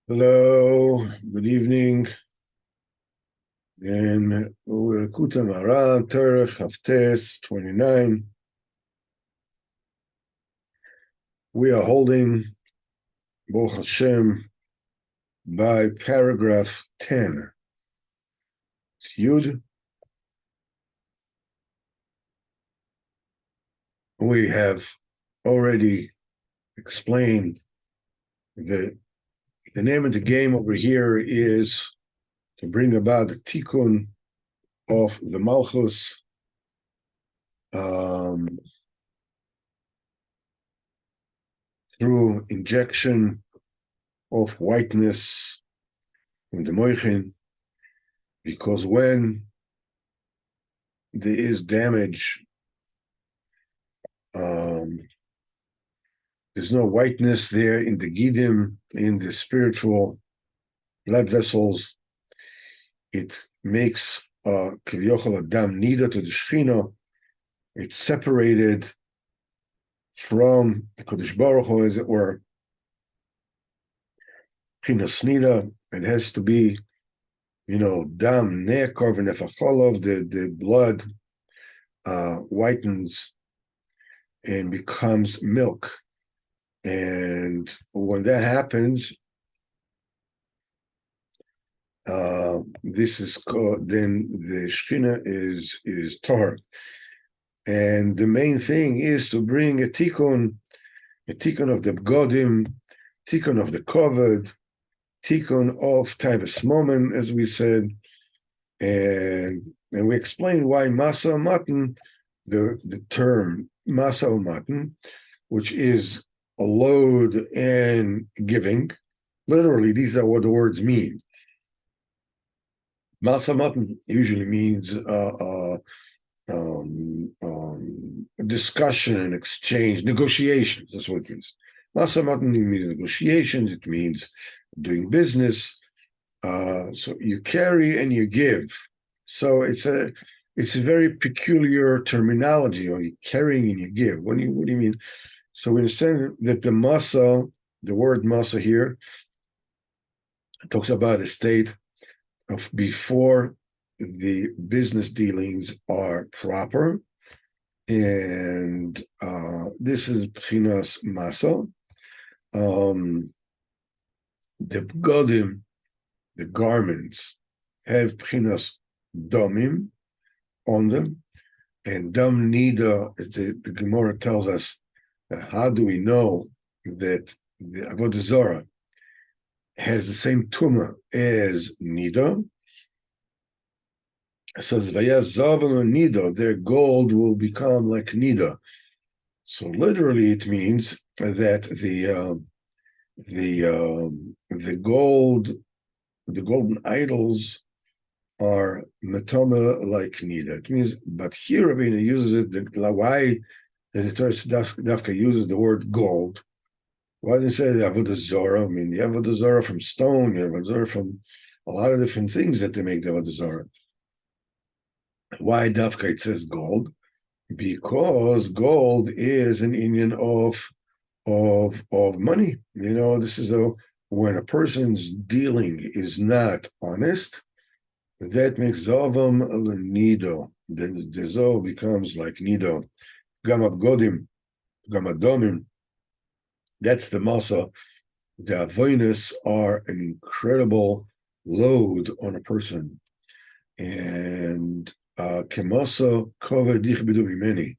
Hello, good evening. And Likutey Moharan, Torah Chavtes 29. We are holding Baruch Hashem by paragraph 10. It's Yud. We have already explained that the name of the game over here is to bring about the tikkun of the Malchus, through injection of whiteness in the moichin, because when there is damage, there's no whiteness there in the gidim, in the spiritual blood vessels. It makes kivyochel adam nida to the Shechina. It's separated from Kodesh Baruch Hu, as it were. Chinas nida. It has to be, dam ne'ekar v'nefacholov. The blood whitens and becomes milk. And when that happens, this is called, then the Shechina is tar. And the main thing is to bring a tikkun of the bgodim, tikkun of the koved, tikkun of taivas momen, as we said, and we explained why masa matan, the term masa matan, which is a load and giving. Literally, these are what the words mean. Masa matan usually means discussion and exchange, negotiations. That's what it means. Masa matan means negotiations. It means doing business. So you carry and you give. So it's a very peculiar terminology. Or you carrying and you give. What do you mean? So we understand that the masa, the word masa here, talks about a state of before the business dealings are proper, and this is Pchinas Masa. The bgodim, the garments, have Pchinas Domim on them, and Dam Nida, the Gemara tells us, how do we know that the Avodah Zarah has the same tumah as Nida? It says Vayaz Zavan or Nida, their gold will become like Nida. So literally, it means that the golden idols are metama like Nida. It means, but here Rabbeinu uses it. Why the Torah Dafka uses the word gold? Why did they say the Avodah Zarah? I mean, the Avodah Zarah from stone, the Avodah Zarah from a lot of different things that they make the Avodah Zarah. Why Dafka it says gold? Because gold is an Indian of money. This is when a person's dealing is not honest, that makes Zavam Nido. Then the Zov becomes like Nido. Gamad Godim, Gamad Domim. That's the Masa. The Avoinus are an incredible load on a person. And Kemasa Koved Yichbidu Mimeni.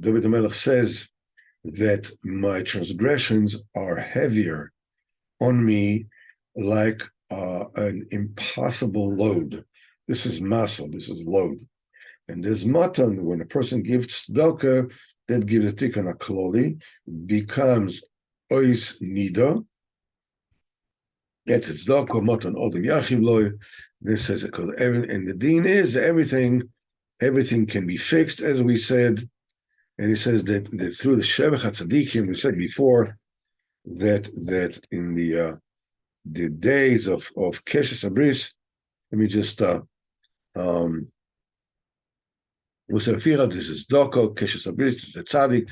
David HaMelech says that my transgressions are heavier on me like an impossible load. This is masa, this is load. And there's matan, when a person gives tzedakah, that gives a tikkun akloli, becomes ois nida. That's tzedakah, matan odem yachiv loy. This says, and the deen is everything can be fixed, as we said. And he says that through the Shevach HaTzadikim, we said before that in the days of Keshes Abris, let me just this is Doko, Keshes Abris, the Tzadik,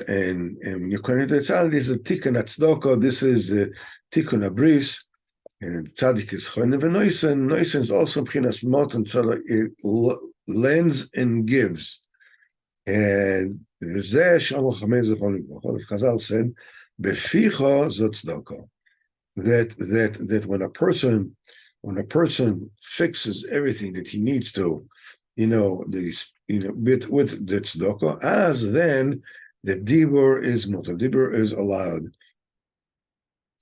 And when you connect the tzaddik, this is a tikkun atzdoko, this is a tikkun abris, and tzaddik is choyne v'noisen. Noisen is also b'chinas moton, so it lends and gives. And Chazal said, "Beficho zot tzedakah." That when a person fixes everything that he needs to, with the tzedakah, as then the dibur is mutar, dibur is allowed.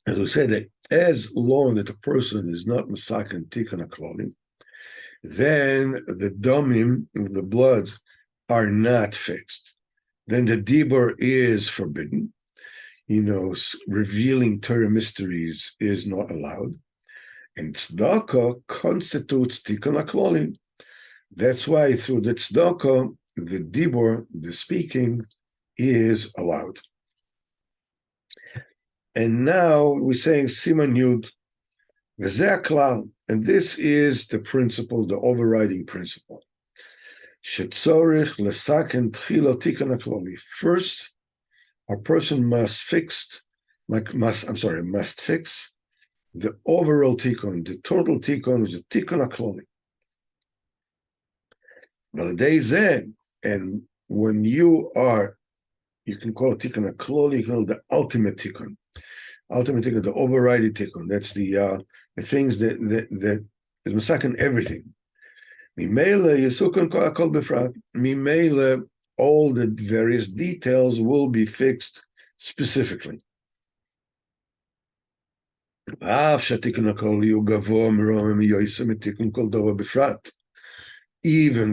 As we said, that as long that the person is not masakin tikkun haklolim, then the domim, the bloods, are not fixed. Then the dibur is forbidden. Revealing Torah mysteries is not allowed. And tzedakah constitutes tikkun haklolim. That's why through the tzedakah, the dibur, the speaking, is allowed. And now we're saying Siman Yud, v'zeh klal, and this is the principle, the overriding principle. Shetzorich lesaken tchilo tikkun hakloli. First, a person must fix the overall tikkun, the total tikkun is the tikkun hakloli. And when you can call it tikkun hakloli, you can call it the ultimate tikkun. Ultimate tikkun, the overriding tikkun. That's the things that is masakin everything. Mimele yisukun kol befrat. Mimele, all the various details will be fixed specifically. Even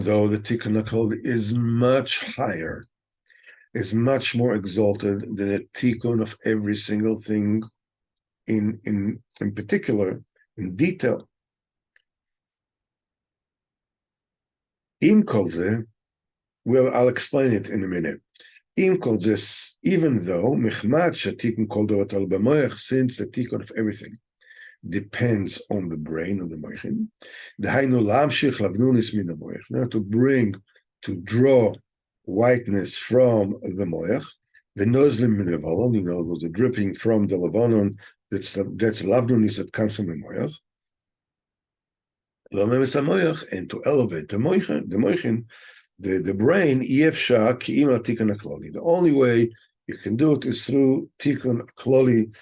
though the tikkun hakol is much higher, is much more exalted than a tikkun of every single thing in particular, in detail. Well, I'll explain it in a minute. Even though since the tikkun of everything depends on the brain of the moichin, to draw whiteness from the moich, the nozlim min levanon, was the dripping from the levanon. That's lavnunis that comes from the moich. And to elevate the moichin, the brain, the only way you can do it is through tikkun kloli,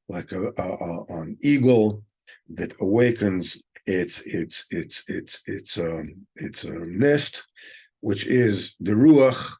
like an eagle that awakens its nest, which is the ruach,